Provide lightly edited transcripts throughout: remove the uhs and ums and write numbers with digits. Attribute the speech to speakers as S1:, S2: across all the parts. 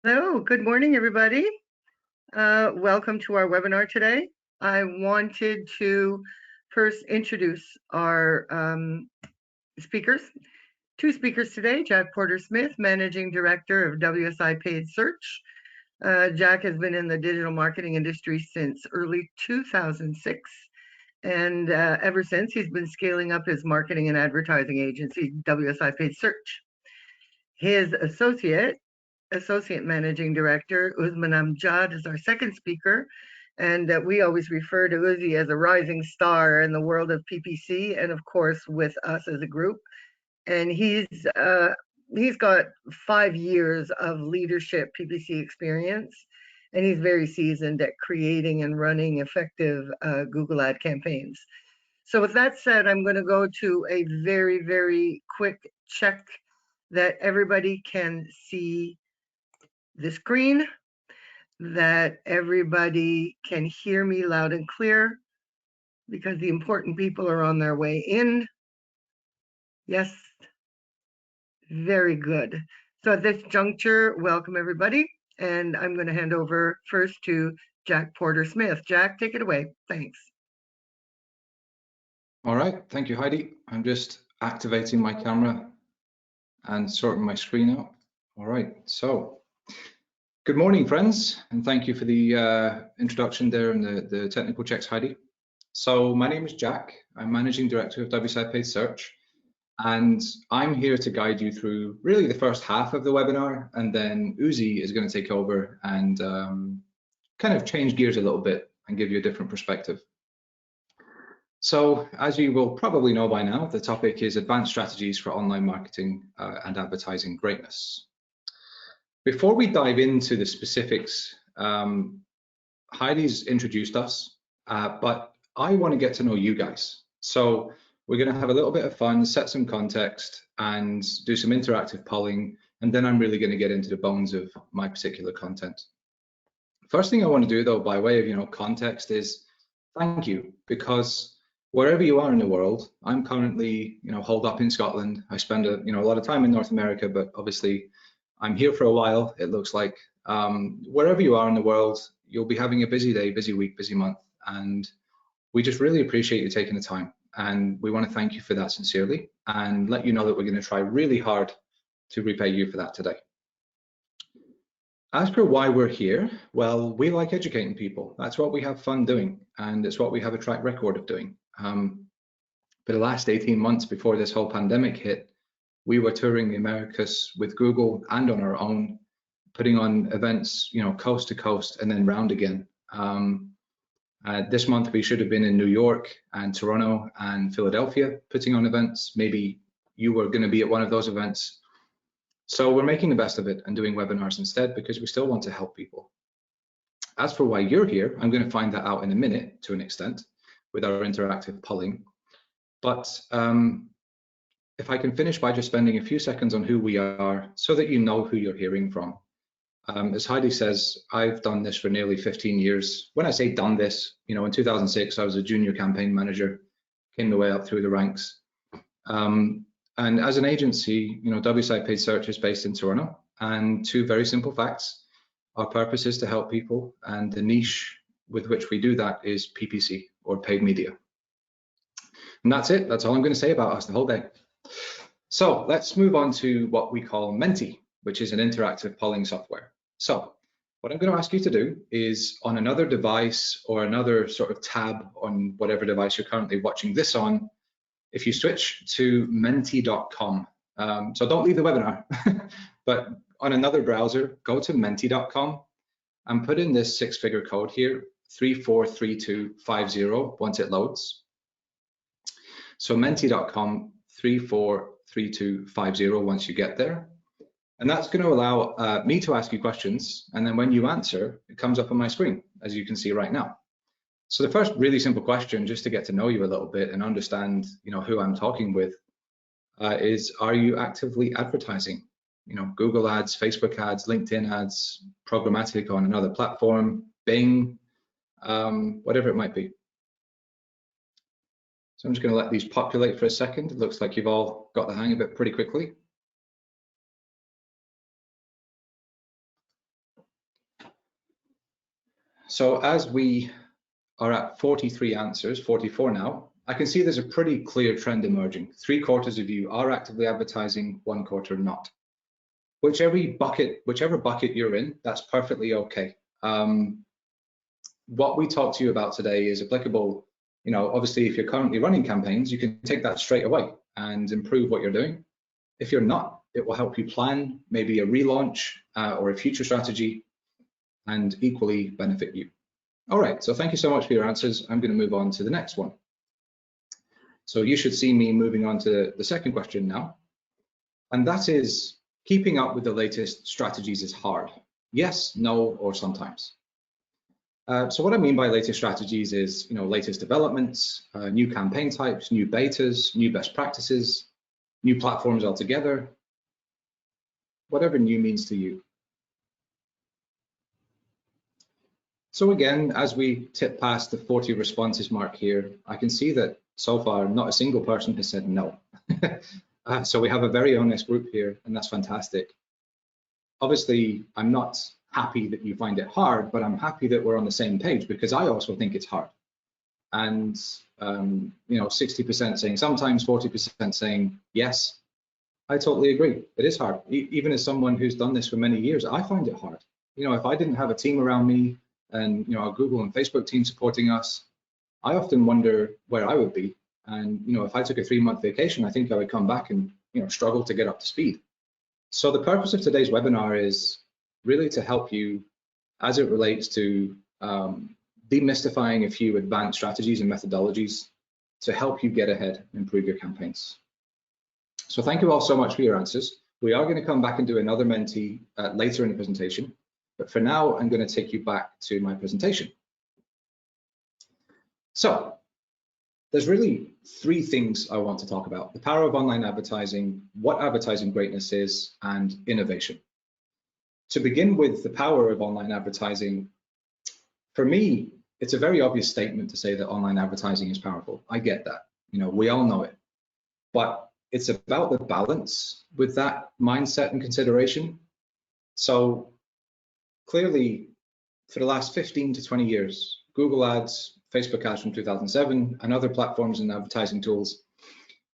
S1: Hello, good morning, everybody. Welcome to our webinar today. I wanted to first introduce our speakers. Two speakers today, Jack Porter-Smith, Managing Director of WSI Paid Search. Jack has been in the digital marketing industry since early 2006. And ever since, he's been scaling up his marketing and advertising agency, WSI Paid Search. His associate Managing Director, Uzman Amjad, is our second speaker. And we always refer to Uzi as a rising star in the world of PPC and, of course, with us as a group. And he's got 5 years of leadership PPC experience, and he's very seasoned at creating and running effective Google ad campaigns. So with that said, I'm going to go to a very, very quick check that everybody can see the screen, that everybody can hear me loud and clear, because the important people are on their way in. Yes, very good. So at this juncture, welcome everybody, and I'm going to hand over first to Jack Porter-Smith. Jack, take it away. Thanks.
S2: All right, thank you, Heidi. I'm just activating my camera and sorting my screen out. All right, so good morning, friends, and thank you for the introduction there and the technical checks, Heidi. So my name is Jack. I'm Managing Director of WSI Paid Search, and I'm here to guide you through really the first half of the webinar, and then Uzi is going to take over and kind of change gears a little bit and give you a different perspective. So, as you will probably know by now, the topic is advanced strategies for online marketing and advertising greatness. Before we dive into the specifics, Heidi's introduced us, but I want to get to know you guys. So we're going to have a little bit of fun, set some context, and do some interactive polling, and then I'm really going to get into the bones of my particular content. First thing I want to do, though, by way of context, is thank you, because wherever you are in the world, I'm currently holed up in Scotland. I spend a lot of time in North America, but obviously I'm here for a while, it looks like. Wherever you are in the world, you'll be having a busy day, busy week, busy month, and we just really appreciate you taking the time, and we want to thank you for that sincerely and let you know that we're going to try really hard to repay you for that today. As per why we're here, well, we like educating people. That's what we have fun doing, and it's what we have a track record of doing. For the last 18 months before this whole pandemic hit, we were touring the Americas with Google and on our own, putting on events, coast to coast and then round again. This month we should have been in New York and Toronto and Philadelphia putting on events. Maybe you were going to be at one of those events. So we're making the best of it and doing webinars instead because we still want to help people. As for why you're here, I'm going to find that out in a minute to an extent with our interactive polling. But if I can finish by just spending a few seconds on who we are so that you know who you're hearing from. As Heidi says, I've done this for nearly 15 years. When I say done this, in 2006, I was a junior campaign manager, came my way up through the ranks. And as an agency, WSI Paid Search is based in Toronto, and two very simple facts. Our purpose is to help people, and the niche with which we do that is PPC, or paid media. And that's it. That's all I'm going to say about us the whole day. So let's move on to what we call Menti, which is an interactive polling software. So what I'm going to ask you to do is on another device or another sort of tab on whatever device you're currently watching this on, if you switch to menti.com, so don't leave the webinar, but on another browser, go to menti.com and put in this 6-figure code here, 343250 once it loads. So menti.com 343250 once you get there. And that's going to allow me to ask you questions. And then when you answer, it comes up on my screen, as you can see right now. So the first really simple question, just to get to know you a little bit and understand, who I'm talking with, is: are you actively advertising? Google ads, Facebook ads, LinkedIn ads, programmatic on another platform, Bing, whatever it might be. So I'm just going to let these populate for a second. It looks like you've all got the hang of it pretty quickly. So as we are at 43 answers, 44 now, I can see there's a pretty clear trend emerging. 3/4 of you are actively advertising, 1/4 not. Whichever bucket you're in, that's perfectly okay. What we talk to you about today is applicable. Obviously, if you're currently running campaigns, you can take that straight away and improve what you're doing. If you're not, it will help you plan maybe a relaunch or a future strategy and equally benefit you. All right, so thank you so much for your answers. I'm going to move on to the next one. So you should see me moving on to the second question now. And that is, keeping up with the latest strategies is hard. Yes, no, or sometimes. So what I mean by latest strategies is, latest developments, new campaign types, new betas, new best practices, new platforms altogether, whatever new means to you. So again, as we tip past the 40 responses mark here, I can see that so far not a single person has said no. So we have a very honest group here, and that's fantastic. Obviously, I'm not happy that you find it hard, but I'm happy that we're on the same page, because I also think it's hard. And 60% saying sometimes, 40% saying yes. I totally agree. It is hard. Even as someone who's done this for many years, I find it hard. If I didn't have a team around me and our Google and Facebook team supporting us, I often wonder where I would be. And if I took a 3-month vacation, I think I would come back and struggle to get up to speed. So the purpose of today's webinar is really to help you as it relates to demystifying a few advanced strategies and methodologies to help you get ahead and improve your campaigns. So thank you all so much for your answers. We are going to come back and do another Menti later in the presentation, but for now, I'm going to take you back to my presentation. So there's really 3 things I want to talk about: the power of online advertising, what advertising greatness is, and innovation. To begin with the power of online advertising, for me, it's a very obvious statement to say that online advertising is powerful. I get that, we all know it, but it's about the balance with that mindset and consideration. So clearly, for the last 15 to 20 years, Google Ads, Facebook Ads from 2007, and other platforms and advertising tools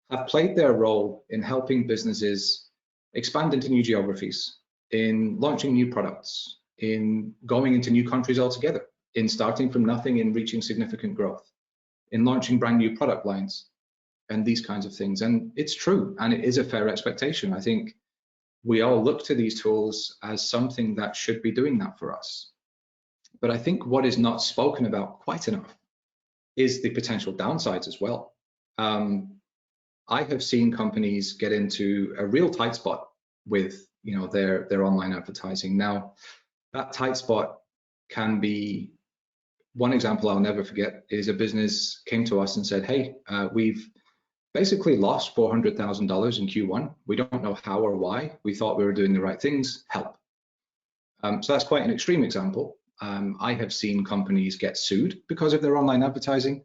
S2: have played their role in helping businesses expand into new geographies, in launching new products, in going into new countries altogether, in starting from nothing and reaching significant growth, in launching brand new product lines, and these kinds of things. And it's true, and it is a fair expectation. I think we all look to these tools as something that should be doing that for us. But I think what is not spoken about quite enough is the potential downsides as well. I have seen companies get into a real tight spot with their online advertising. Now, that tight spot can be, one example I'll never forget is a business came to us and said, hey, we've basically lost $400,000 in Q1. We don't know how or why. We thought we were doing the right things. Help. So that's quite an extreme example. I have seen companies get sued because of their online advertising,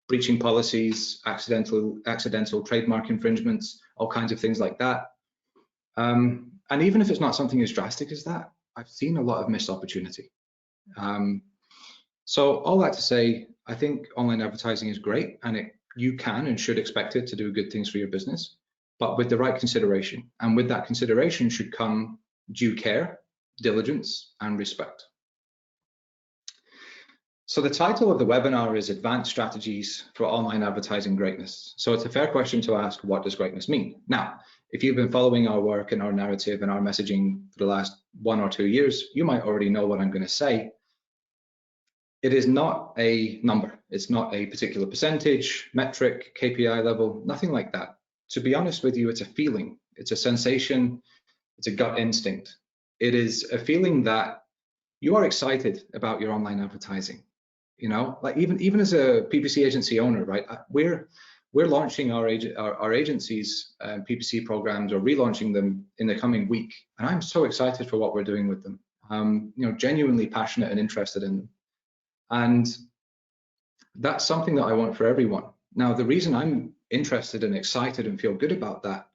S2: breaching policies, accidental trademark infringements, all kinds of things like that. And even if it's not something as drastic as that, I've seen a lot of missed opportunity. So all that to say, I think online advertising is great, and you can and should expect it to do good things for your business, but with the right consideration. And with that consideration should come due care, diligence, and respect. So the title of the webinar is Advanced Strategies for Online Advertising Greatness. So it's a fair question to ask, what does greatness mean? Now, if you've been following our work and our narrative and our messaging for the last 1 or 2 years, you might already know what I'm going to say. It is not a number. It's not a particular percentage, metric, KPI level, nothing like that. To be honest with you, it's a feeling. It's a sensation. It's a gut instinct. It is a feeling that you are excited about your online advertising. Like even as a PPC agency owner, right? We're launching our agency's PPC programs, or relaunching them in the coming week, and I'm so excited for what we're doing with them. Genuinely passionate and interested in them, and that's something that I want for everyone. Now, the reason I'm interested and excited and feel good about that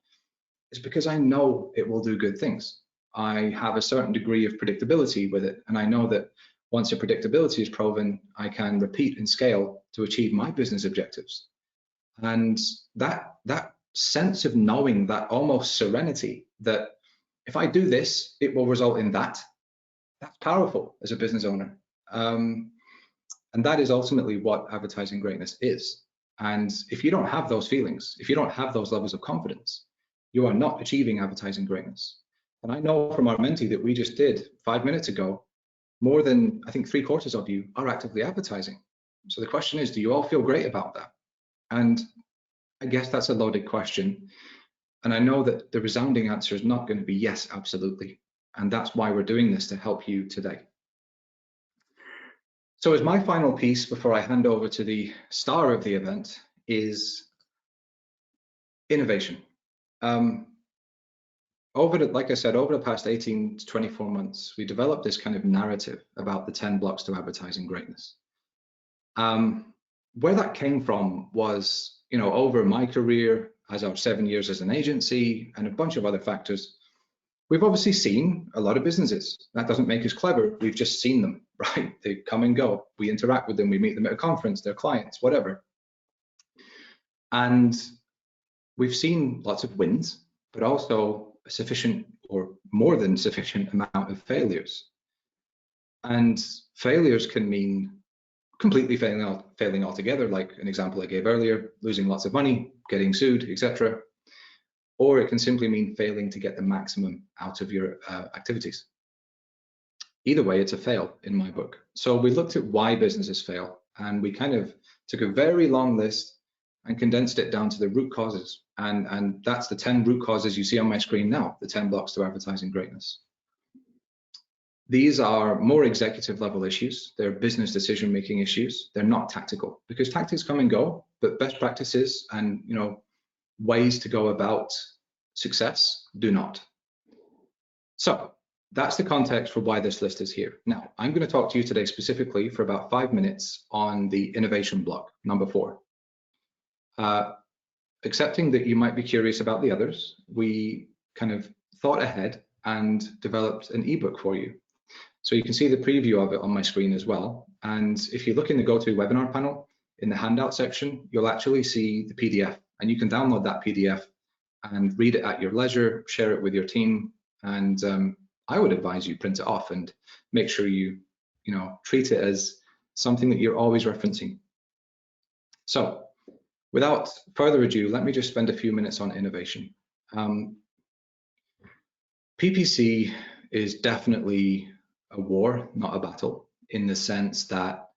S2: is because I know it will do good things. I have a certain degree of predictability with it, and I know that Once the predictability is proven, I can repeat and scale to achieve my business objectives. And that sense of knowing, that almost serenity that if I do this, it will result in that, that's powerful as a business owner. And that is ultimately what advertising greatness is. And if you don't have those feelings, if you don't have those levels of confidence, you are not achieving advertising greatness. And I know from our mentee that we just did 5 minutes ago, more than, I think, 3/4 of you are actively advertising. So the question is, do you all feel great about that? And I guess that's a loaded question. And I know that the resounding answer is not going to be yes, absolutely. And that's why we're doing this, to help you today. So as my final piece before I hand over to the star of the event is innovation. Like I said, over the past 18 to 24 months, we developed this kind of narrative about the 10 blocks to advertising greatness. Where that came from was, over my career, as our 7 years as an agency, and a bunch of other factors, we've obviously seen a lot of businesses. That doesn't make us clever. We've just seen them, right? They come and go. We interact with them. We meet them at a conference, they're clients, whatever. And we've seen lots of wins, but also a sufficient or more than sufficient amount of failures. And failures can mean completely failing altogether, like an example I gave earlier, losing lots of money, getting sued, etc. Or it can simply mean failing to get the maximum out of your activities. Either way, it's a fail in my book. So we looked at why businesses fail, and we kind of took a very long list and condensed it down to the root causes. And that's the 10 root causes you see on my screen now, the 10 blocks to advertising greatness. These are more executive level issues. They're business decision-making issues. They're not tactical, because tactics come and go, but best practices and ways to go about success do not. So that's the context for why this list is here. Now, I'm going to talk to you today specifically for about 5 minutes on the innovation block, number 4. Accepting that you might be curious about the others, we kind of thought ahead and developed an ebook for you. So you can see the preview of it on my screen as well. And if you look in the GoToWebinar panel, in the handout section, you'll actually see the PDF, and you can download that PDF and read it at your leisure, share it with your team. And I would advise you print it off and make sure you treat it as something that you're always referencing. So without further ado, let me just spend a few minutes on innovation. PPC is definitely a war, not a battle, in the sense that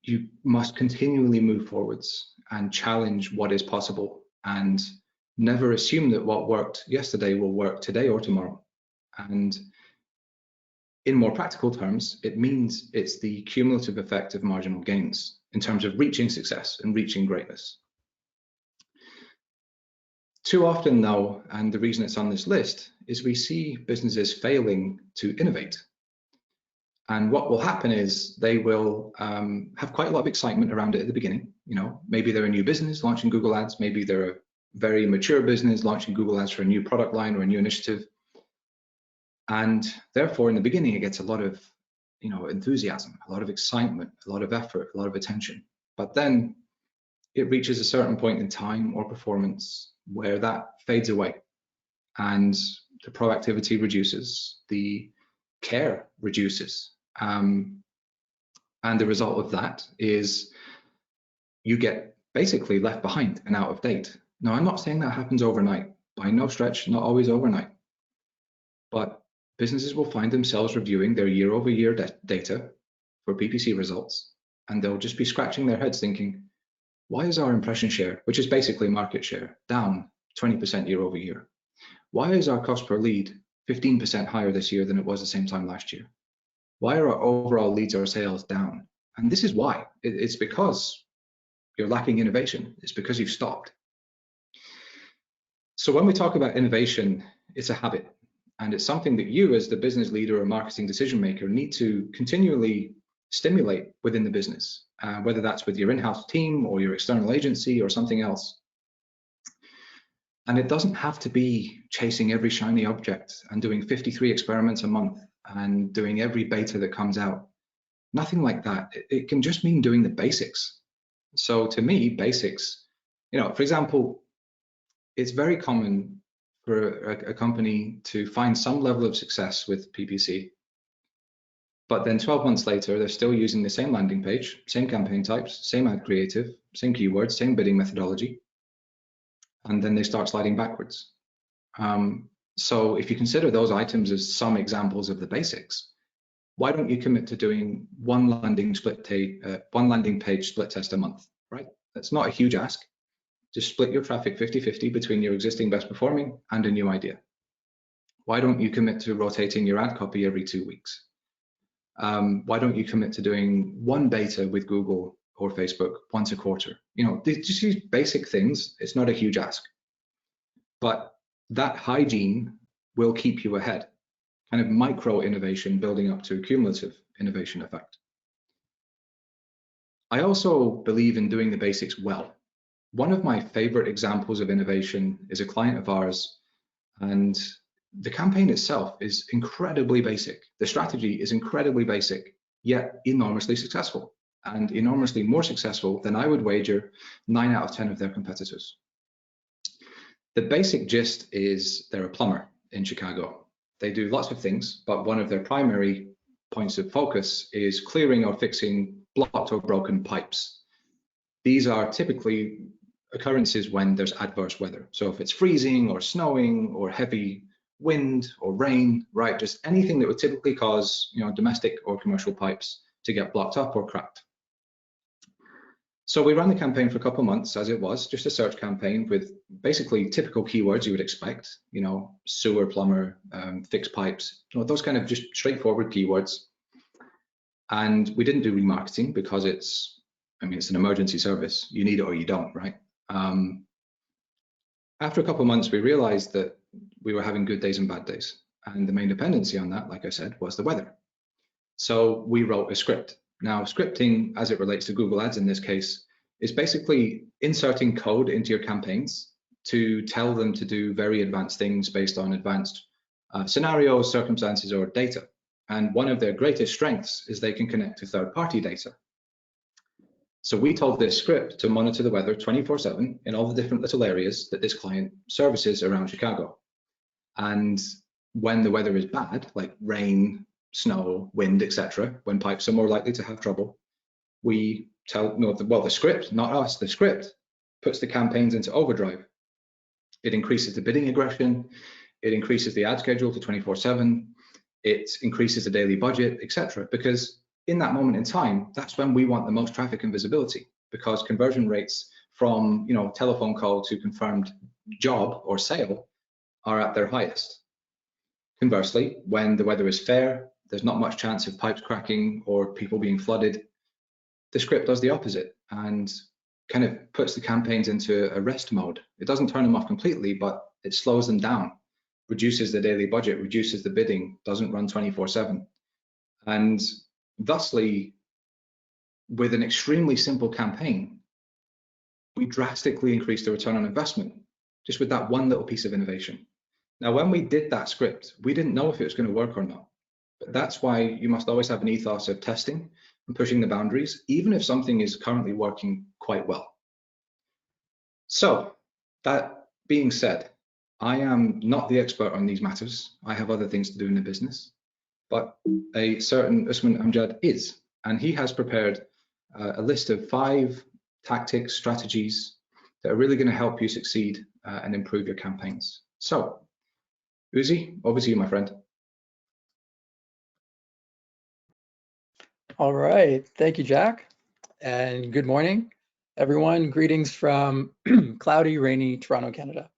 S2: you must continually move forwards and challenge what is possible, and never assume that what worked yesterday will work today or tomorrow. And in more practical terms, it means it's the cumulative effect of marginal gains in terms of reaching success and reaching greatness. Too often though, and the reason it's on this list, is we see businesses failing to innovate. And what will happen is they will have quite a lot of excitement around it at the beginning. Maybe they're a new business launching Google Ads, maybe they're a very mature business launching Google Ads for a new product line or a new initiative. And therefore, in the beginning, it gets a lot of enthusiasm, a lot of excitement, a lot of effort, a lot of attention. But then it reaches a certain point in time or performance where that fades away, and the proactivity reduces, the care reduces. And the result of that is you get basically left behind and out of date. Now, I'm not saying that happens overnight, by no stretch, not always overnight. But businesses will find themselves reviewing their year-over-year data for PPC results, and they'll just be scratching their heads thinking, why is our impression share, which is basically market share, down 20% year over year? Why is our cost per lead 15% higher this year than it was the same time last year? Why are our overall leads or sales down? And this is why. It's because you're lacking innovation. It's because you've stopped. So when we talk about innovation, it's a habit. And it's something that you, as the business leader or marketing decision maker, need to continually stimulate within the business, whether that's with your in-house team or your external agency or something else. And it doesn't have to be chasing every shiny object and doing 53 experiments a month and doing every beta that comes out. Nothing like that. It can just mean doing the basics. So to me, basics, for example, it's very common for a company to find some level of success with PPC, but then 12 months later, they're still using the same landing page, same campaign types, same ad creative, same keywords, same bidding methodology, and then they start sliding backwards. So if you consider those items as some examples of the basics, why don't you commit to doing one landing page split test a month, right? That's not a huge ask. Just split your traffic 50-50 between your existing best performing and a new idea. Why don't you commit to rotating your ad copy every 2 weeks? Why don't you commit to doing one beta with Google or Facebook once a quarter? Just use basic things. It's not a huge ask, but that hygiene will keep you ahead. Kind of micro innovation building up to a cumulative innovation effect. I also believe in doing the basics well. One of my favorite examples of innovation is a client of ours, and the campaign itself is incredibly basic. The strategy is incredibly basic, yet enormously successful, and enormously more successful than I would wager 9 out of 10 of their competitors. The basic gist is they're a plumber in Chicago. They do lots of things, but one of their primary points of focus is clearing or fixing blocked or broken pipes. These are typically occurrences when there's adverse weather. So if it's freezing or snowing or heavy wind or rain, right, just anything that would typically cause domestic or commercial pipes to get blocked up or cracked. So we ran the campaign for a couple of months as it was, just a search campaign with basically typical keywords you would expect, sewer, plumber, fixed pipes, those kind of just straightforward keywords. And we didn't do remarketing because it's an emergency service. You need it or you don't, right? After a couple of months, we realized that we were having good days and bad days. And the main dependency on that, like I said, was the weather. So we wrote a script. Now, scripting, as it relates to Google Ads in this case, is basically inserting code into your campaigns to tell them to do very advanced things based on advanced scenarios, circumstances, or data. And one of their greatest strengths is they can connect to third-party data. So we told this script to monitor the weather 24/7 in all the different little areas that this client services around Chicago. And when the weather is bad, like rain, snow, wind, etc., when pipes are more likely to have trouble, we tell, the script, not us, the script puts the campaigns into overdrive. It increases the bidding aggression, it increases the ad schedule to 24/7, it increases the daily budget, etc. Because in that moment in time, that's when we want the most traffic and visibility, because conversion rates from telephone call to confirmed job or sale are at their highest. Conversely, when the weather is fair, there's not much chance of pipes cracking or people being flooded, the script does the opposite and kind of puts the campaigns into a rest mode. It doesn't turn them off completely, but it slows them down, reduces the daily budget, reduces the bidding, doesn't run 24/7. And thusly, with an extremely simple campaign, we drastically increased the return on investment just with that one little piece of innovation. Now, when we did that script, we didn't know if it was going to work or not. But that's why you must always have an ethos of testing and pushing the boundaries, even if something is currently working quite well. So, that being said, I am not the expert on these matters. I have other things to do in the business, but a certain Usman Amjad is, and he has prepared a list of 5 tactics, strategies that are really going to help you succeed and improve your campaigns. So, Uzi, over to you, my friend.
S3: All right, thank you, Jack, and good morning, everyone. Greetings from cloudy, rainy Toronto, Canada.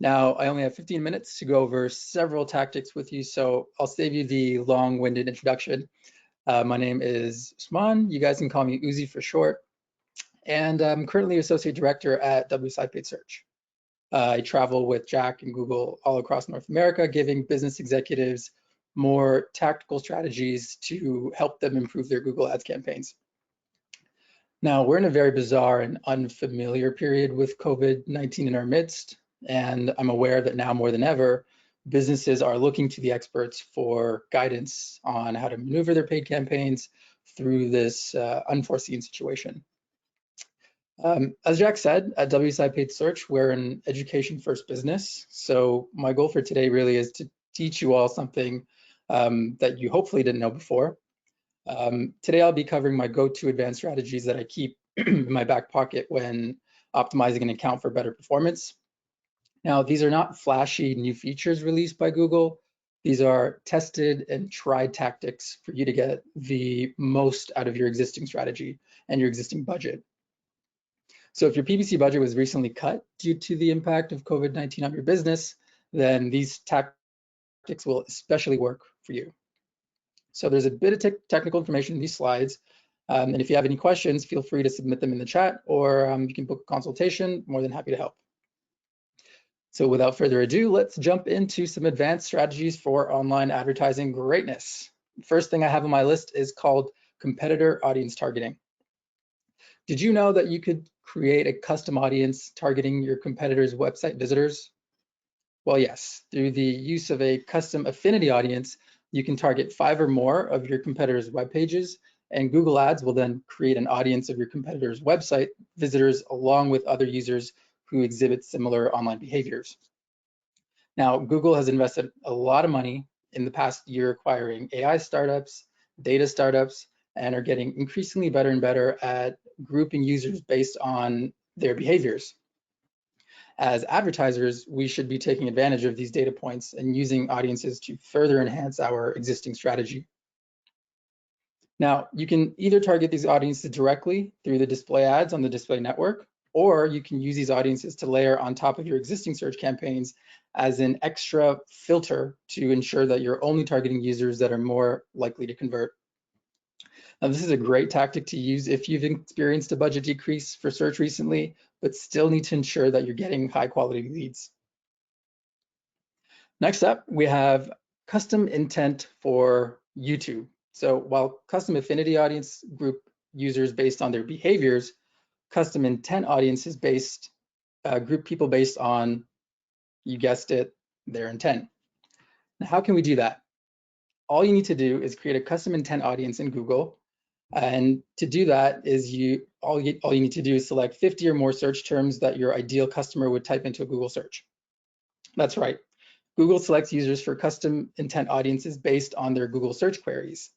S3: Now, I only have 15 minutes to go over several tactics with you, so I'll save you the long-winded introduction. My name is Usman. You guys can call me Uzi for short, and I'm currently Associate Director at WSI Paid Search. I travel with Jack and Google all across North America, giving business executives more tactical strategies to help them improve their Google Ads campaigns. Now, we're in a very bizarre and unfamiliar period with COVID-19 in our midst, and I'm aware that now more than ever, businesses are looking to the experts for guidance on how to maneuver their paid campaigns through this unforeseen situation. As Jack said, at WSI Paid Search, we're an education-first business. So my goal for today really is to teach you all something that you hopefully didn't know before. Today, I'll be covering my go-to advanced strategies that I keep in my back pocket when optimizing an account for better performance. Now, these are not flashy new features released by Google. These are tested and tried tactics for you to get the most out of your existing strategy and your existing budget. So if your PPC budget was recently cut due to the impact of COVID-19 on your business, then these tactics will especially work for you. So there's a bit of technical information in these slides. And if you have any questions, feel free to submit them in the chat, or you can book a consultation. More than happy to help. So without further ado, let's jump into some advanced strategies for online advertising greatness. First thing I have on my list is called competitor audience targeting. Did you know that you could create a custom audience targeting your competitor's website visitors? Well, yes, through the use of a custom affinity audience, you can target 5 or more of your competitor's web pages, and Google Ads will then create an audience of your competitor's website visitors along with other users who exhibit similar online behaviors. Now, Google has invested a lot of money in the past year acquiring AI startups, data startups, and are getting increasingly better and better at grouping users based on their behaviors. As advertisers, we should be taking advantage of these data points and using audiences to further enhance our existing strategy. Now, you can either target these audiences directly through the display ads on the display network, or you can use these audiences to layer on top of your existing search campaigns as an extra filter to ensure that you're only targeting users that are more likely to convert. Now, this is a great tactic to use if you've experienced a budget decrease for search recently, but still need to ensure that you're getting high quality leads. Next up, we have custom intent for YouTube. So while custom affinity audience group users based on their behaviors, custom intent audiences group people based on, you guessed it, their intent. Now, how can we do that? All you need to do is create a custom intent audience in Google. And to do that is all you need to do is select 50 or more search terms that your ideal customer would type into a Google search. That's right. Google selects users for custom intent audiences based on their Google search queries.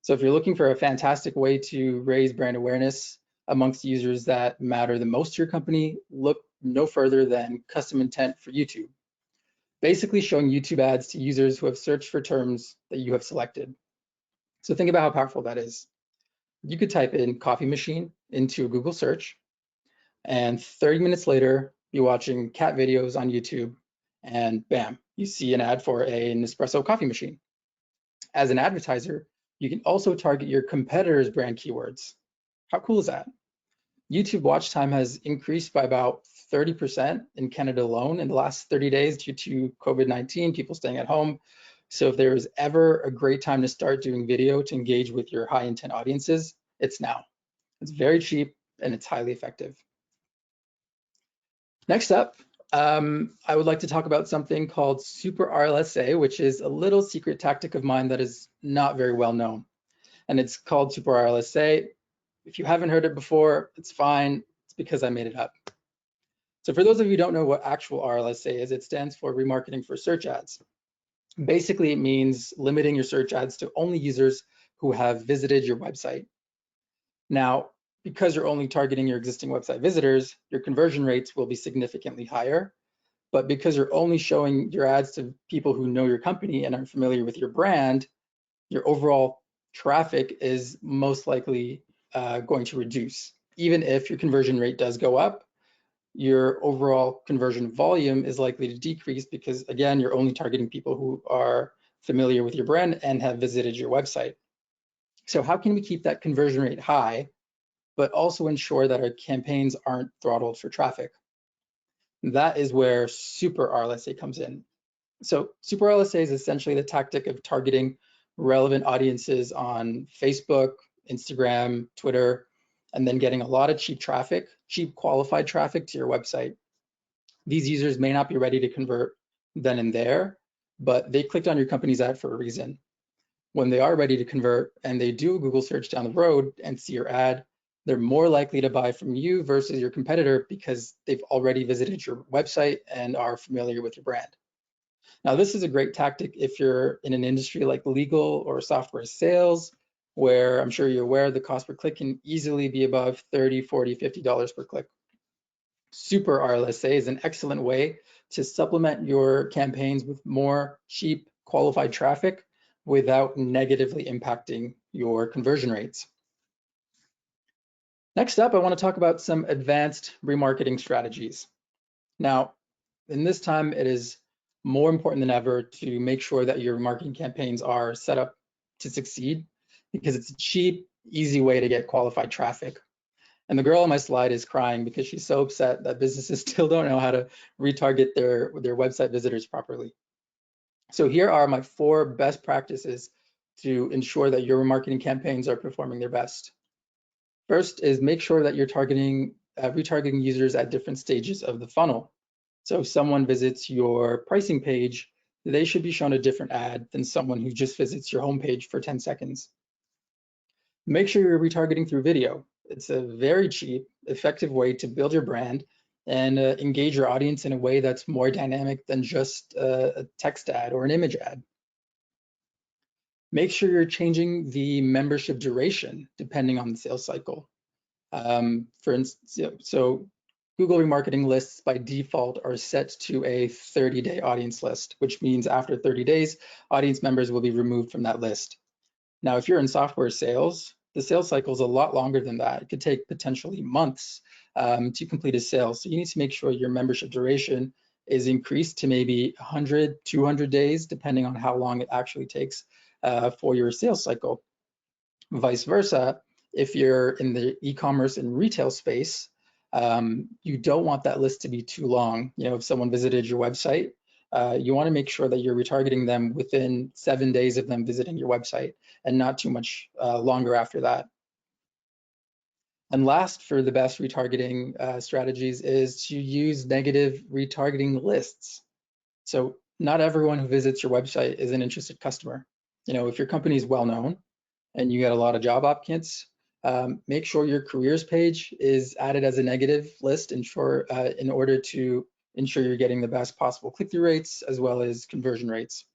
S3: So if you're looking for a fantastic way to raise brand awareness amongst users that matter the most to your company, look no further than custom intent for YouTube. Basically showing YouTube ads to users who have searched for terms that you have selected. So think about how powerful that is. You could type in coffee machine into a Google search, and 30 minutes later, be watching cat videos on YouTube, and bam, you see an ad for an espresso coffee machine. As an advertiser, you can also target your competitors' brand keywords. How cool is that? YouTube watch time has increased by about 30% in Canada alone in the last 30 days due to COVID-19, people staying at home. So if there is ever a great time to start doing video to engage with your high intent audiences, it's now. It's very cheap and it's highly effective. Next up, I would like to talk about something called Super RLSA, which is a little secret tactic of mine that is not very well known. And it's called Super RLSA. If you haven't heard it before, it's fine. It's because I made it up. So for those of you who don't know what actual RLSA is, it stands for remarketing for search ads. Basically, it means limiting your search ads to only users who have visited your website. Now, because you're only targeting your existing website visitors, your conversion rates will be significantly higher. But because you're only showing your ads to people who know your company and are familiar with your brand, your overall traffic is most likely going to reduce. Even if your conversion rate does go up, your overall conversion volume is likely to decrease because, again, you're only targeting people who are familiar with your brand and have visited your website. So how can we keep that conversion rate high, but also ensure that our campaigns aren't throttled for traffic? That is where Super RLSA comes in. So Super RLSA is essentially the tactic of targeting relevant audiences on Facebook, Instagram, Twitter, and then getting a lot of cheap traffic, cheap qualified traffic to your website. These users may not be ready to convert then and there, but they clicked on your company's ad for a reason. When they are ready to convert and they do a Google search down the road and see your ad, they're more likely to buy from you versus your competitor because they've already visited your website and are familiar with your brand. Now, this is a great tactic if you're in an industry like legal or software sales, where I'm sure you're aware the cost per click can easily be above $30, $40, $50 per click. Super RLSA is an excellent way to supplement your campaigns with more cheap, qualified traffic without negatively impacting your conversion rates. Next up, I want to talk about some advanced remarketing strategies. Now, in this time, it is more important than ever to make sure that your marketing campaigns are set up to succeed because it's a cheap, easy way to get qualified traffic. And the girl on my slide is crying because she's so upset that businesses still don't know how to retarget their website visitors properly. So here are my 4 best practices to ensure that your marketing campaigns are performing their best. First is make sure that you're retargeting users at different stages of the funnel. So if someone visits your pricing page, they should be shown a different ad than someone who just visits your homepage for 10 seconds. Make sure you're retargeting through video. It's a very cheap, effective way to build your brand and engage your audience in a way that's more dynamic than just a text ad or an image ad. Make sure you're changing the membership duration depending on the sales cycle. For instance, so Google remarketing lists by default are set to a 30-day audience list, which means after 30 days, audience members will be removed from that list. Now, if you're in software sales, the sales cycle is a lot longer than that. It could take potentially months to complete a sale. So you need to make sure your membership duration is increased to maybe 100, 200 days, depending on how long it actually takes for your sales cycle. Vice versa, if you're in the e-commerce and retail space, you don't want that list to be too long. You know, if someone visited your website, you want to make sure that you're retargeting them within 7 days of them visiting your website and not too much longer after that. And last, for the best retargeting strategies is to use negative retargeting lists. So not everyone who visits your website is an interested customer. You know, if your company is well known and you get a lot of job applicants, make sure your careers page is added as a negative list in order to ensure you're getting the best possible click-through rates as well as conversion rates.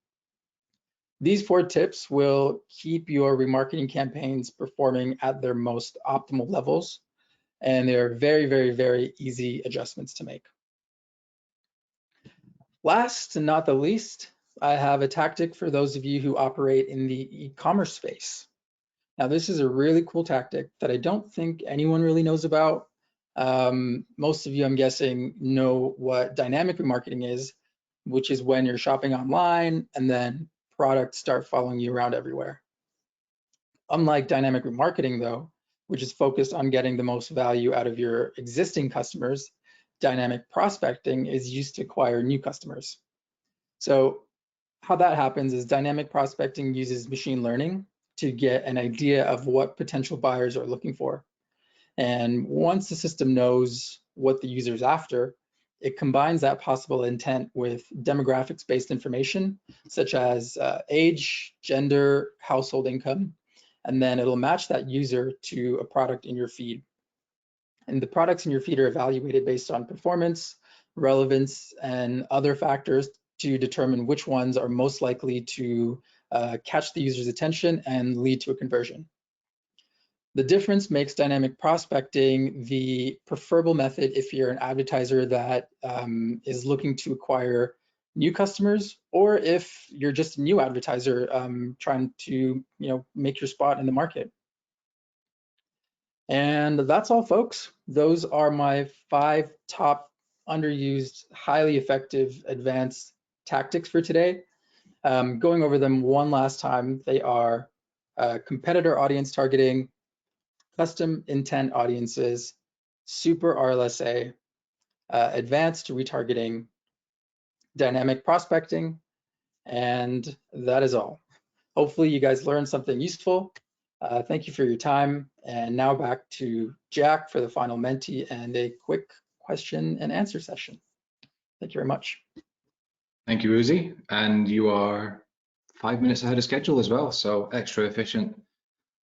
S3: These 4 tips will keep your remarketing campaigns performing at their most optimal levels, and they're very, very, very easy adjustments to make. Last and not the least, I have a tactic for those of you who operate in the e-commerce space. Now, this is a really cool tactic that I don't think anyone really knows about. Most of you, I'm guessing, know what dynamic remarketing is, which is when you're shopping online and then products start following you around everywhere. Unlike dynamic remarketing, though, which is focused on getting the most value out of your existing customers, dynamic prospecting is used to acquire new customers. So how that happens is dynamic prospecting uses machine learning to get an idea of what potential buyers are looking for. And once the system knows what the user's after, it combines that possible intent with demographics-based information, such as age, gender, household income, and then it'll match that user to a product in your feed. And the products in your feed are evaluated based on performance, relevance, and other factors to determine which ones are most likely to catch the user's attention and lead to a conversion. The difference makes dynamic prospecting the preferable method if you're an advertiser that is looking to acquire new customers, or if you're just a new advertiser trying to make your spot in the market. And that's all, folks. Those are my 5 top underused, highly effective advanced tactics for today. Going over them one last time, they are competitor audience targeting, custom intent audiences, super RLSA, advanced retargeting, dynamic prospecting, and that is all. Hopefully you guys learned something useful. Thank you for your time. And now back to Jack for the final Menti and a quick question and answer session. Thank you very much.
S2: Thank you, Uzi. And you are 5 minutes ahead of schedule as well, so extra efficient.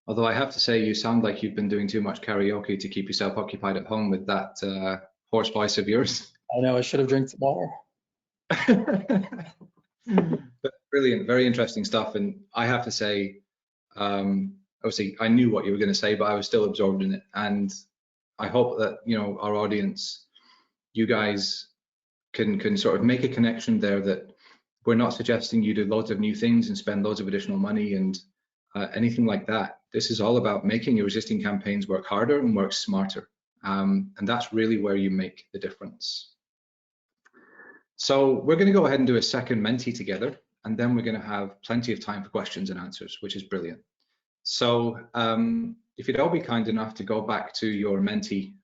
S2: Although I have to say, you sound like you've been doing too much karaoke to keep yourself occupied at home with that hoarse voice of yours.
S3: I know, I should have drank some more.
S2: But brilliant, very interesting stuff. And I have to say, obviously, I knew what you were going to say, but I was still absorbed in it. And I hope that, you know, our audience, you guys can sort of make a connection there, that we're not suggesting you do loads of new things and spend loads of additional money and anything like that. This is all about making your existing campaigns work harder and work smarter. And that's really where you make the difference. So we're going to go ahead and do a second Menti together, and then we're going to have plenty of time for questions and answers, which is brilliant. So if you'd all be kind enough to go back to your Menti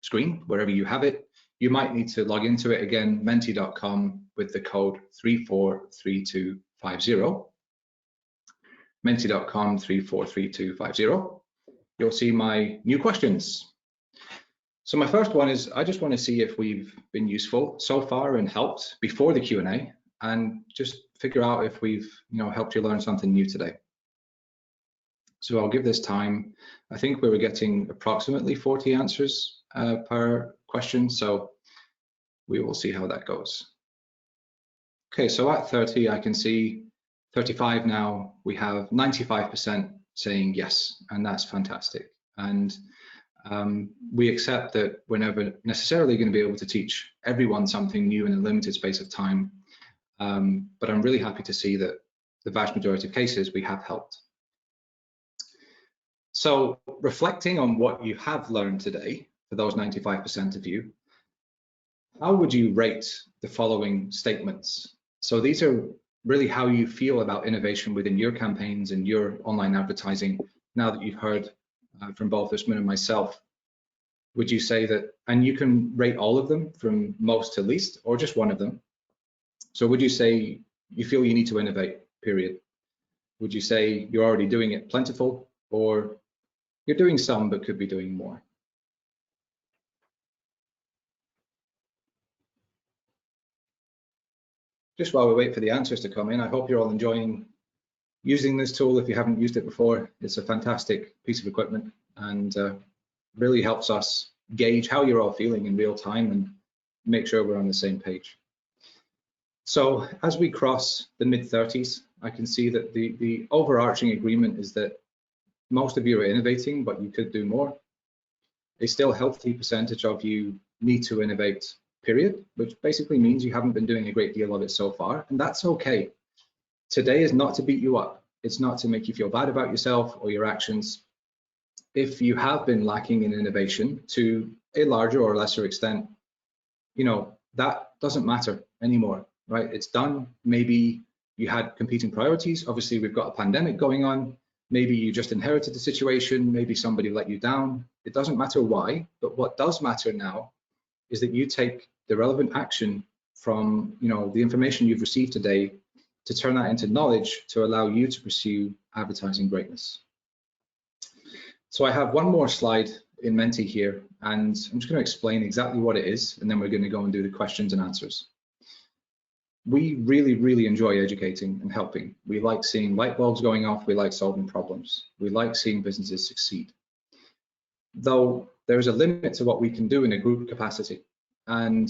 S2: screen, wherever you have it, you might need to log into it again, menti.com, with the code 343250. Menti.com 343250. You'll see my new questions. So my first one is, I just want to see if we've been useful so far and helped before the Q&A, and just figure out if we've, you know, helped you learn something new today. So I'll give this time. I think we were getting approximately 40 answers per question, so we will see how that goes. Okay, so at 30, I can see 35 now, we have 95% saying yes, and that's fantastic. And we accept that we're never necessarily going to be able to teach everyone something new in a limited space of time, but I'm really happy to see that the vast majority of cases we have helped. So reflecting on what you have learned today, for those 95% of you, how would you rate the following statements? So these are really how you feel about innovation within your campaigns and your online advertising, now that you've heard from both Usman and myself. Would you say that, and you can rate all of them from most to least, or just one of them. So would you say you feel you need to innovate, period? Would you say you're already doing it plentiful, or you're doing some but could be doing more? Just while we wait for the answers to come in, I hope you're all enjoying using this tool. If you haven't used it before, it's a fantastic piece of equipment, and really helps us gauge how you're all feeling in real time and make sure we're on the same page. So as we cross the mid-30s, I can see that the overarching agreement is that most of you are innovating, but you could do more. A still healthy percentage of you need to innovate, period, which basically means you haven't been doing a great deal of it so far, and that's okay. Today is not to beat you up. It's not to make you feel bad about yourself or your actions. If you have been lacking in innovation to a larger or lesser extent, you know, that doesn't matter anymore, right? It's done. Maybe you had competing priorities. Obviously, we've got a pandemic going on. Maybe you just inherited the situation. Maybe somebody let you down. It doesn't matter why, but what does matter now is that you take the relevant action from, you know, the information you've received today to turn that into knowledge to allow you to pursue advertising greatness. So I have one more slide in Menti here, and I'm just going to explain exactly what it is, and then we're going to go and do the questions and answers. We really, really enjoy educating and helping. We like seeing light bulbs going off. We like solving problems. We like seeing businesses succeed. Though there's a limit to what we can do in a group capacity. And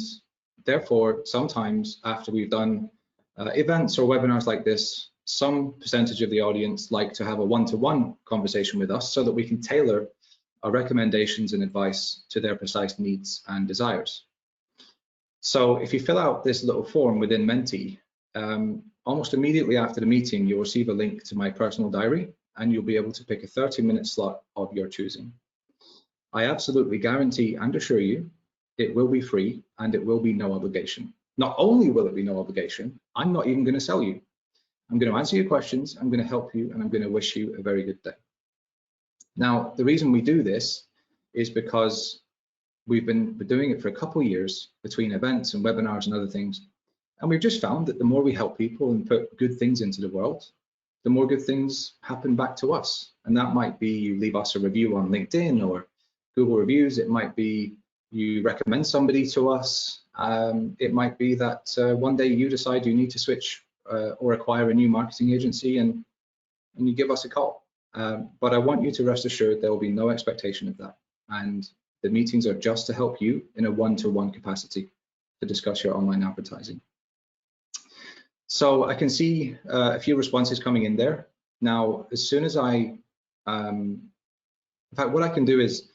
S2: therefore, sometimes after we've done events or webinars like this, some percentage of the audience like to have a one-to-one conversation with us so that we can tailor our recommendations and advice to their precise needs and desires. So if you fill out this little form within Menti, almost immediately after the meeting, you'll receive a link to my personal diary, and you'll be able to pick a 30-minute slot of your choosing. I absolutely guarantee and assure you it will be free and it will be no obligation. Not only will it be no obligation, I'm not even going to sell you. I'm going to answer your questions, I'm going to help you, and I'm going to wish you a very good day. Now, the reason we do this is because we've been doing it for a couple of years between events and webinars and other things. And we've just found that the more we help people and put good things into the world, the more good things happen back to us. And that might be you leave us a review on LinkedIn or Google Reviews. It might be you recommend somebody to us. It might be that one day you decide you need to switch or acquire a new marketing agency, and you give us a call. But I want you to rest assured there will be no expectation of that. And the meetings are just to help you in a one-to-one capacity to discuss your online advertising. So I can see a few responses coming in there. Now, as soon as in fact, what I can do is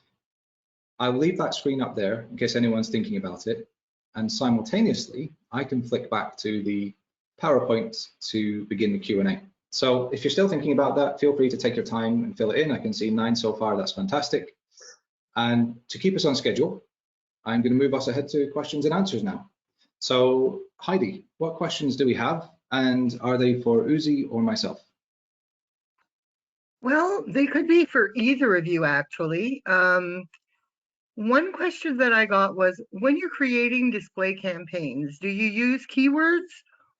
S2: I'll leave that screen up there in case anyone's thinking about it. And simultaneously, I can flick back to the PowerPoint to begin the Q&A. So if you're still thinking about that, feel free to take your time and fill it in. I can see 9 so far, that's fantastic. And to keep us on schedule, I'm going to move us ahead to questions and answers now. So Heidi, what questions do we have? And are they for Uzi or myself?
S1: Well, they could be for either of you, actually. One question that I got was, when you're creating display campaigns, do you use keywords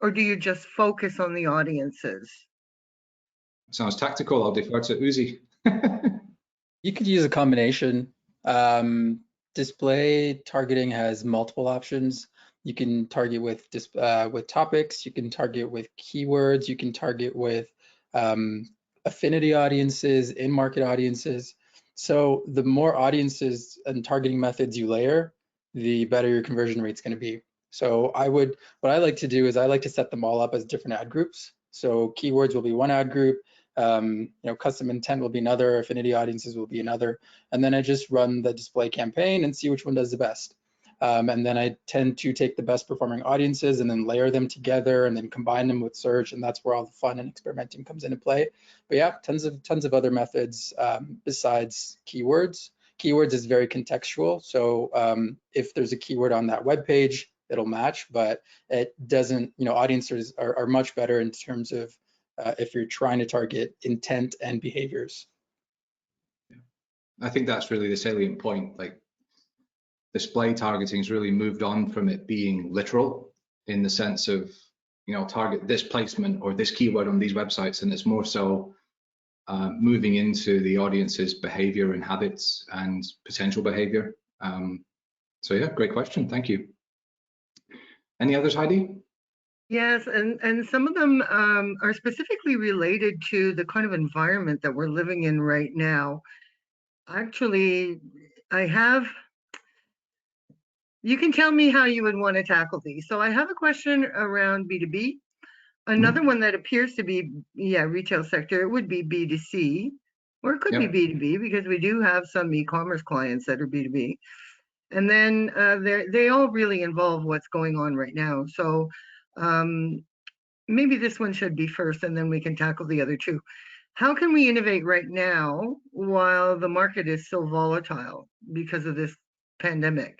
S1: or do you just focus on the audiences?
S2: Sounds tactical. I'll defer to Uzi.
S3: You could use a combination. Display targeting has multiple options. You can target with topics, you can target with keywords, you can target with affinity audiences, in-market audiences. So the more audiences and targeting methods you layer, the better your conversion rate's going to be. So what I like to do is I like to set them all up as different ad groups. So keywords will be one ad group, custom intent will be another, affinity audiences will be another, and then I just run the display campaign and see which one does the best. And then I tend to take the best performing audiences and then layer them together and then combine them with search, and that's where all the fun and experimenting comes into play. But yeah, tons of other methods besides keywords. Keywords is very contextual, so if there's a keyword on that web page, it'll match, but it doesn't. Audiences are much better in terms of if you're trying to target intent and behaviors.
S2: I think that's really the salient point. Like, display targeting has really moved on from it being literal in the sense of, target this placement or this keyword on these websites, and it's more so moving into the audience's behavior and habits and potential behavior. So yeah, great question. Thank you. Any others, Heidi?
S1: Yes, and some of them are specifically related to the kind of environment that we're living in right now. Actually, you can tell me how you would want to tackle these. So I have a question around B2B. Another one that appears to be, retail sector, it would be B2C, or it could be B2B, because we do have some e-commerce clients that are B2B. And then they all really involve what's going on right now. So maybe this one should be first, and then we can tackle the other two. How can we innovate right now while the market is so volatile because of this pandemic?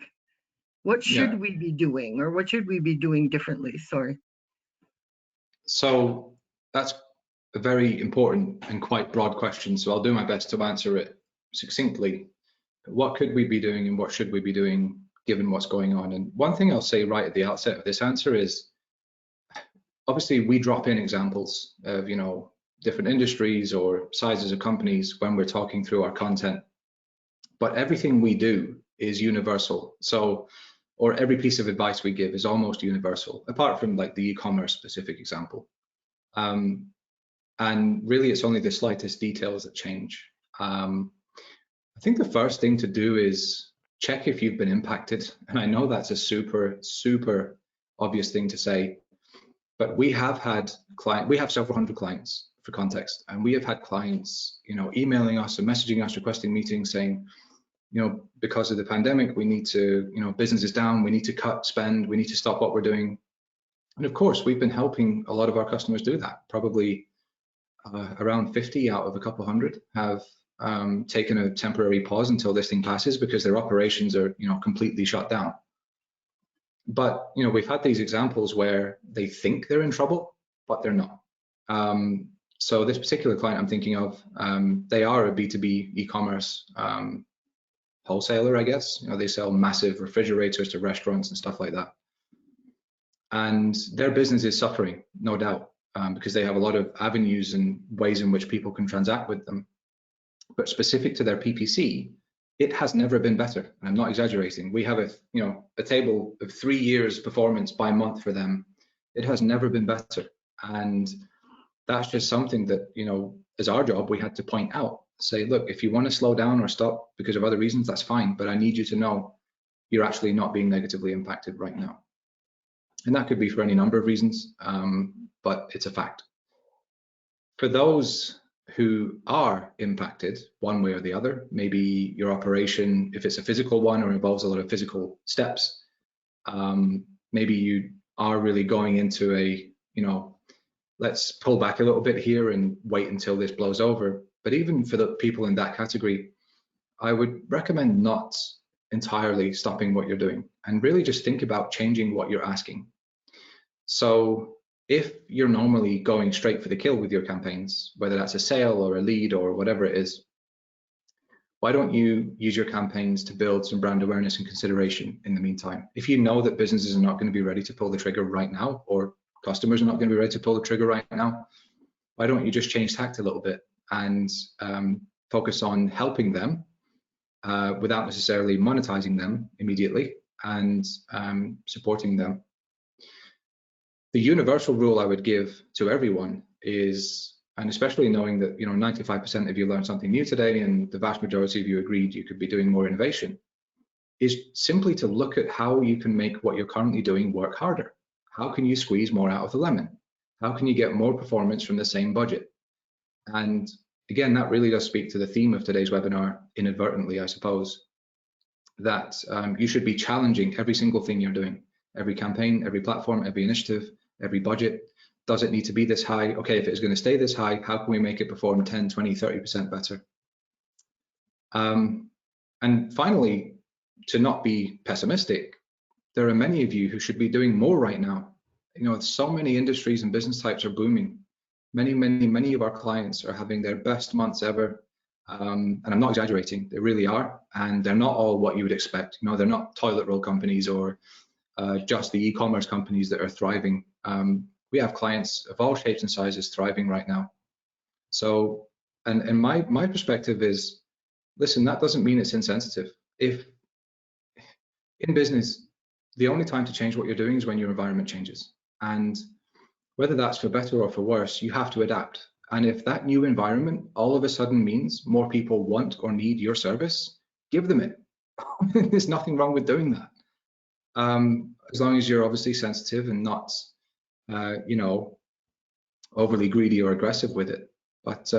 S1: What should we be doing, or what should we be doing differently? Sorry.
S2: So that's a very important and quite broad question. So I'll do my best to answer it succinctly. What could we be doing and what should we be doing given what's going on? And one thing I'll say right at the outset of this answer is, obviously we drop in examples of, different industries or sizes of companies when we're talking through our content, but everything we do is universal. So, or every piece of advice we give is almost universal, apart from like the e-commerce specific example. And really it's only the slightest details that change. I think the first thing to do is check if you've been impacted. And I know that's a super, super obvious thing to say, but we have several hundred clients for context, and we have had clients, emailing us and messaging us, requesting meetings saying, because of the pandemic, we need to, business is down, we need to cut spend, we need to stop what we're doing. And of course, we've been helping a lot of our customers do that. Probably around 50 out of a couple hundred have taken a temporary pause until this thing passes because their operations are, completely shut down. But, we've had these examples where they think they're in trouble, but they're not. So this particular client I'm thinking of, they are a B2B e-commerce wholesaler, I guess. They sell massive refrigerators to restaurants and stuff like that. And their business is suffering, no doubt, because they have a lot of avenues and ways in which people can transact with them. But specific to their PPC, it has never been better. I'm not exaggerating. We have a table of 3 years performance by month for them. It has never been better. And that's just something that, as our job, we had to point out, say, look, if you want to slow down or stop because of other reasons, that's fine. But I need you to know you're actually not being negatively impacted right now. And that could be for any number of reasons, but it's a fact. For those who are impacted one way or the other, maybe your operation, if it's a physical one or involves a lot of physical steps, maybe you are really going into a, let's pull back a little bit here and wait until this blows over. But even for the people in that category, I would recommend not entirely stopping what you're doing and really just think about changing what you're asking. So if you're normally going straight for the kill with your campaigns, whether that's a sale or a lead or whatever it is, why don't you use your campaigns to build some brand awareness and consideration in the meantime? If you know that businesses are not going to be ready to pull the trigger right now, or customers are not going to be ready to pull the trigger right now, why don't you just change tact a little bit and focus on helping them without necessarily monetizing them immediately and supporting them. The universal rule I would give to everyone is, and especially knowing that 95% of you learned something new today and the vast majority of you agreed you could be doing more innovation, is simply to look at how you can make what you're currently doing work harder. How can you squeeze more out of the lemon? How can you get more performance from the same budget? And again, that really does speak to the theme of today's webinar, inadvertently, I suppose, that you should be challenging every single thing you're doing, every campaign, every platform, every initiative, every budget. Does it need to be this high? Okay, if it's going to stay this high, how can we make it perform 10, 20, 30% better? And finally, to not be pessimistic, there are many of you who should be doing more right now. So many industries and business types are booming. Many of our clients are having their best months ever. And I'm not exaggerating, they really are. And they're not all what you would expect. They're not toilet roll companies or just the e-commerce companies that are thriving. We have clients of all shapes and sizes thriving right now. So, and my perspective is, listen, that doesn't mean it's insensitive. If in business, the only time to change what you're doing is when your environment changes. And whether that's for better or for worse, you have to adapt. And if that new environment all of a sudden means more people want or need your service, give them it. There's nothing wrong with doing that. As long as you're obviously sensitive and not, overly greedy or aggressive with it. But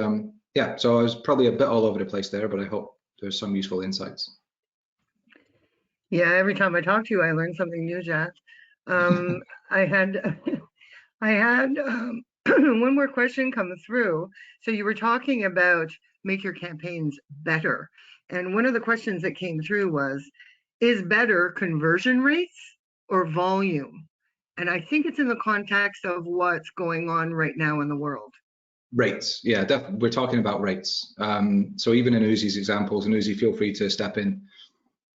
S2: yeah, so I was probably a bit all over the place there, but I hope there's some useful insights.
S1: Yeah, every time I talk to you, I learn something new, Jack. I had one more question come through. So you were talking about make your campaigns better. And one of the questions that came through was, is better conversion rates or volume? And I think it's in the context of what's going on right now in the world.
S2: Rates, yeah, definitely. We're talking about rates. So even in Uzi's examples, and Uzi, feel free to step in,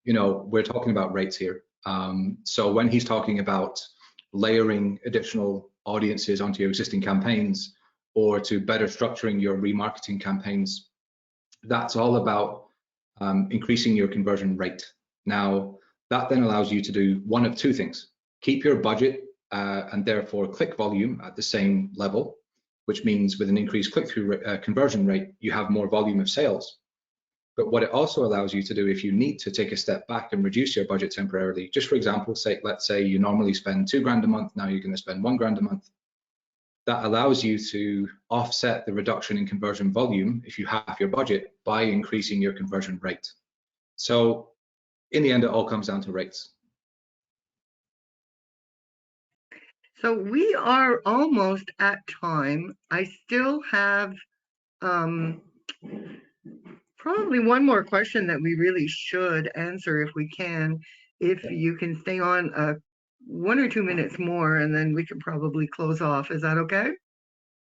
S2: we're talking about rates here. So when he's talking about layering additional audiences onto your existing campaigns or to better structuring your remarketing campaigns, that's all about increasing your conversion rate. Now, that then allows you to do one of two things: keep your budget and therefore click volume at the same level, which means with an increased click-through conversion rate, you have more volume of sales. But what it also allows you to do, if you need to take a step back and reduce your budget temporarily, just for example, let's say you normally spend $2,000 a month, now you're going to spend $1,000 a month. That allows you to offset the reduction in conversion volume if you have your budget by increasing your conversion rate. So in the end, it all comes down to rates.
S1: So we are almost at time. I still have probably one more question that we really should answer if we can. If you can stay on 1 or 2 minutes more, and then we can probably close off. Is that okay?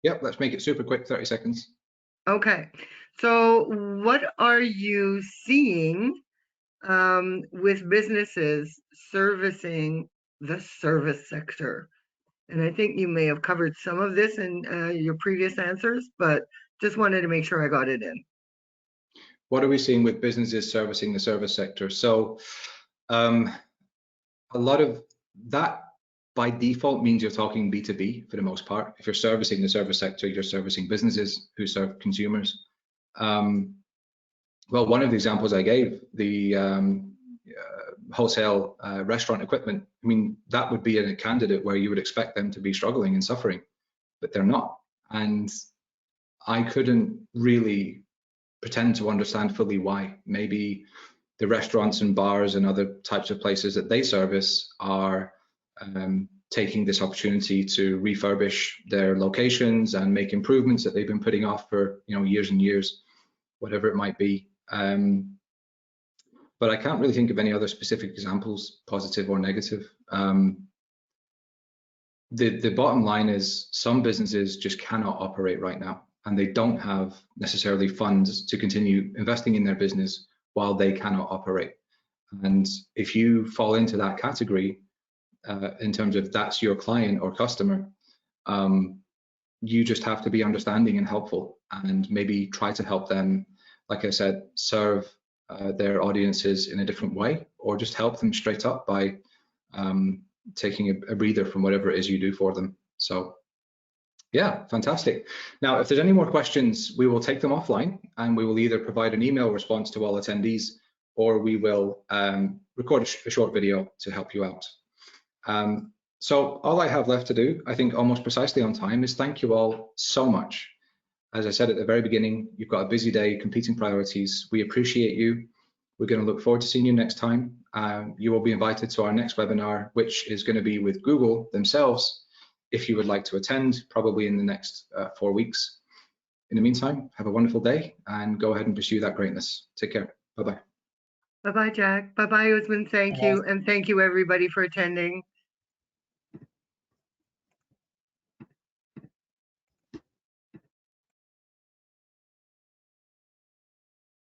S2: Yep, let's make it super quick, 30 seconds.
S1: Okay. So what are you seeing with businesses servicing the service sector? And I think you may have covered some of this in your previous answers, but just wanted to make sure I got it in.
S2: what are we seeing with businesses servicing the service sector? So a lot of that by default means you're talking B2B for the most part. If you're servicing the service sector, you're servicing businesses who serve consumers. Well, one of the examples I gave, the wholesale restaurant equipment, I mean, that would be a candidate where you would expect them to be struggling and suffering, but they're not. And I couldn't really pretend to understand fully why. Maybe the restaurants and bars and other types of places that they service are taking this opportunity to refurbish their locations and make improvements that they've been putting off for years and years, whatever it might be. But I can't really think of any other specific examples, positive or negative. The bottom line is some businesses just cannot operate right now, and they don't have necessarily funds to continue investing in their business while they cannot operate. And if you fall into that category, in terms of that's your client or customer, you just have to be understanding and helpful, and maybe try to help them, like I said, serve their audiences in a different way, or just help them straight up by taking a breather from whatever it is you do for them. So yeah, fantastic. Now, if there's any more questions, we will take them offline, and we will either provide an email response to all attendees, or we will record a short video to help you out. So all I have left to do, I think almost precisely on time, is thank you all so much. As I said at the very beginning, you've got a busy day, competing priorities. We appreciate you. We're going to look forward to seeing you next time. You will be invited to our next webinar, which is going to be with Google themselves, if you would like to attend, probably in the next 4 weeks. In the meantime, have a wonderful day and go ahead and pursue that greatness. Take care. Bye-bye.
S1: Bye-bye, Jack. Bye-bye, Usman. Thank you. And thank you, everybody, for attending.